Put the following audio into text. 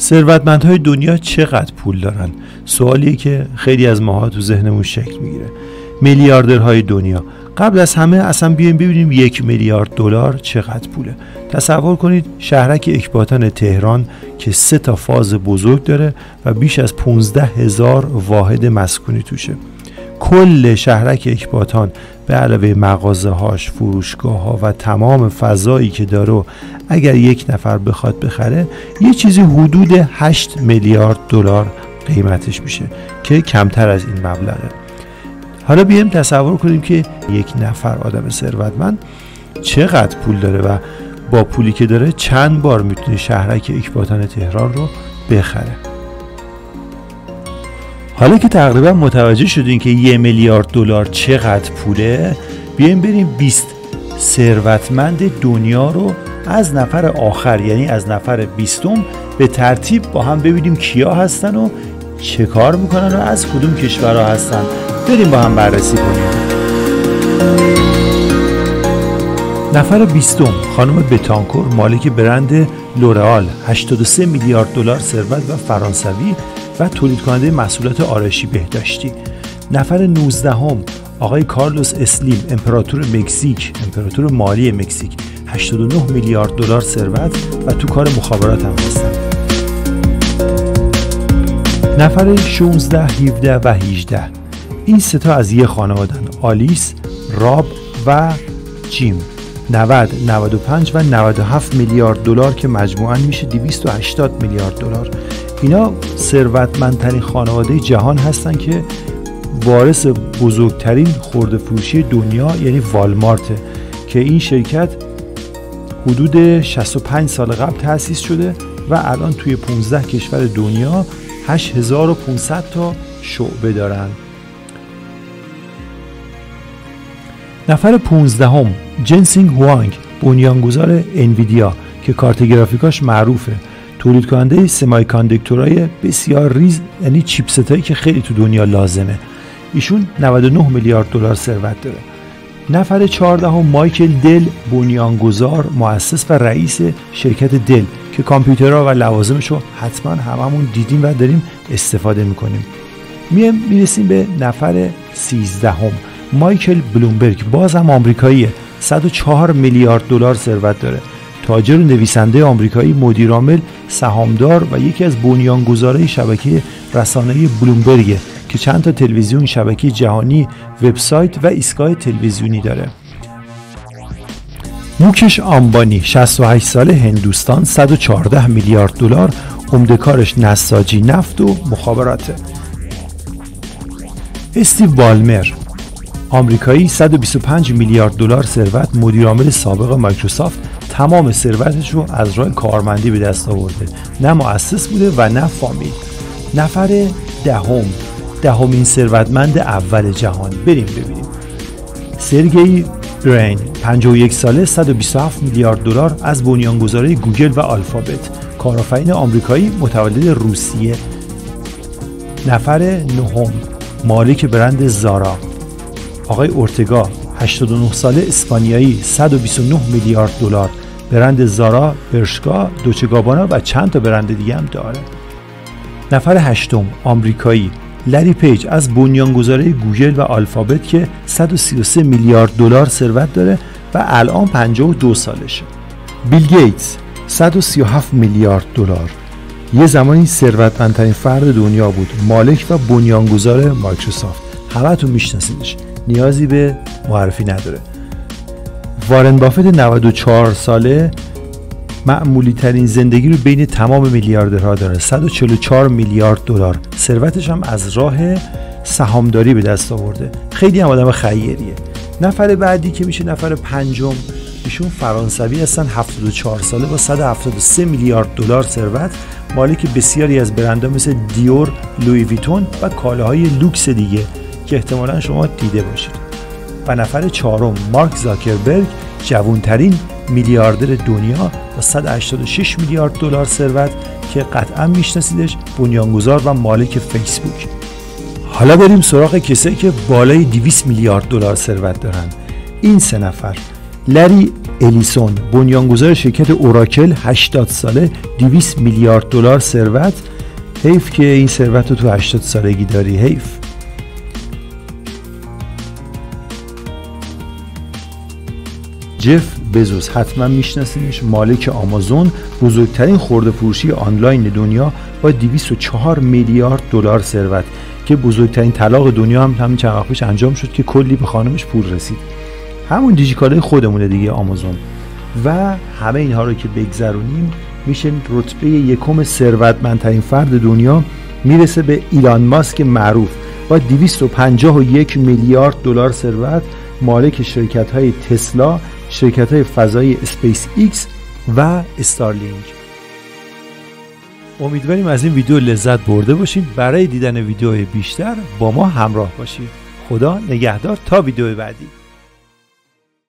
ثروتمندهای دنیا چقدر پول دارن؟ سوالیه که خیلی از ماها تو ذهنمون شکل میگیره. میلیاردرهای دنیا. قبل از همه اصلا بیایم ببینیم 1 میلیارد دلار چقدر پوله. تصور کنید شهرک اکباتان تهران که 3 تا فاز بزرگ داره و بیش از 15,000 واحد مسکونی توشه. کل شهرک اکباتان به علاوه مغازه‌هاش، فروشگاه‌ها و تمام فضایی که داره، اگر یک نفر بخواد بخره یه چیزی حدود 8 میلیارد دلار قیمتش میشه که کمتر از این مبلغه. حالا بیایم تصور کنیم که یک نفر آدم ثروتمند چقدر پول داره و با پولی که داره چند بار میتونه شهرک اکباتان تهران رو بخره. حالا که تقریبا متوجه شدین که 1 میلیارد دلار چقدر پوله، بیایم بریم 20 ثروتمند دنیا رو از نفر آخر، یعنی از نفر 20م به ترتیب با هم ببینیم کیا هستن و چه کار میکنن و از کدوم کشورها هستن. بریم با هم بررسی کنیم. نفر 20م خانم بتانکور، مالک برند لورئال، 83 میلیارد دلار ثروت و فرانسوی و تولید کننده محصولات آرایشی بهداشتی. نفر 19م آقای کارلوس اسلیم، امپراتور مکزیک، امپراتور مالی مکزیک، 89 میلیارد دلار ثروت و تو کار مخابرات هم هستن. نفر 16، 17 و 18 این 3 تا از یه خانوادن، آلیس، راب و جیم. 90، 95 و 97 میلیارد دلار که مجموعاً میشه 280 میلیارد دلار. اینا ثروتمندترین خانواده جهان هستن که وارث بزرگترین خرده فروشی دنیا یعنی والمارته که این شرکت حدود 65 سال قبل تأسیس شده و الان توی 15 کشور دنیا 8500 تا شعبه دارن. نفر 15م جنسینگ هوانگ، بنیانگذار انویدیا که کارت گرافیکاش معروفه، تولید کننده سمای کاندکتورهای بسیار ریز، یعنی چیپستایی که خیلی تو دنیا لازمه. ایشون 99 میلیارد دلار ثروت داره. نفر 14م مایکل دل، بنیانگذار، مؤسس و رئیس شرکت دل که کامپیوترها و لوازمش رو حتما هممون دیدیم و داریم استفاده میکنیم. میرسیم به نفر 13م مایکل بلومبرگ، باز هم آمریکاییه، 104 میلیارد دلار ثروت داره. تاجر و نویسنده آمریکایی، مدیرعامل، سهامدار و یکی از بنیانگذارای شبکه رسانه‌ای بلومبرگ که چند تا تلویزیون، شبکه جهانی، وبسایت و ایستگاه تلویزیونی داره. موکش آمبانی، 68 ساله، هندوستان، 114 میلیارد دلار، عمده کارش نساجی، نفت و مخابراته. استیو بالمر، آمریکایی، 125 میلیارد دلار ثروت، مدیرعامل سابق مایکروسافت، تمام ثروتش رو از راه کارمندی به دست آورده، نه مؤسس بوده و نه فامیل. نفر دهمین ثروتمند اول جهان، بریم ببینیم. سرگئی برین، 51 ساله، 127 میلیارد دلار، از بنیانگذارای گوگل و آلفابت، کارآفرین آمریکایی، متولد روسیه. نفر 9 مالک برند زارا، آقای اورتگا، 89 ساله، اسپانیایی، 129 میلیارد دلار، برند زارا، برشکا، دوچه گابانا و چند تا برند دیگه هم داره. نفر 8 آمریکایی، لری پیج، از بنیانگذارای گوگل و آلفابت که 133 میلیارد دلار ثروت داره و الان 52 سالشه. بیل گیتس، 137 میلیارد دلار، یه زمانی ثروتمندترین فرد دنیا بود، مالک و بنیانگذار مایکروسافت، همتون میشناسیدش، نیازی به معرفی نداره. وارن بافت، 94 ساله، معمولی ترین زندگی رو بین تمام میلیاردرها داره، 144 میلیارد دلار، ثروتش هم از راه سهامداری به دست آورده، خیلی هم آدم خیریه. نفر بعدی که میشه نفر 5، ایشون فرانسوی هستن، 74 ساله، با 173 میلیارد دلار ثروت، مالک بسیاری از برندها مثل دیور، لویی ویتون و کالاهای لوکس دیگه که احتمالاً شما دیده باشید. و نفر 4 مارک زاکربرگ، جوانترین میلیاردر دنیا با 186 میلیارد دلار ثروت که قطعا میشناسیدش، بنیانگذار و مالک فیسبوک. حالا بریم سراغ کسایی که بالای 200 میلیارد دلار ثروت دارن. این 3 نفر، لری الیسون بنیانگذار شرکت اوراکل 80 ساله 200 میلیارد دلار ثروت. حیف که این ثروت رو تو 80 سالگی داری، حیف. جف بزوس حتما میشناسینش، مالک آمازون، بزرگترین خرده فروشی آنلاین دنیا با 204 میلیارد دلار ثروت که بزرگترین طلاق دنیا هم همین چند وقت پیش انجام شد که کلی به خانمش پول رسید. همون دیجیکالای خودمونه دیگه آمازون. و همه اینها رو که بگذرونیم میشه رتبه یکم ثروتمندترین فرد دنیا میرسه به ایلان ماسک معروف با 251 میلیارد دلار ثروت، مالک شرکت‌های تسلا، شرکت‌های فضایی اسپیس ایکس و استارلینک. امیدواریم از این ویدیو لذت برده باشید. برای دیدن ویدیوهای بیشتر با ما همراه باشید. خدا نگهدار تا ویدیو بعدی.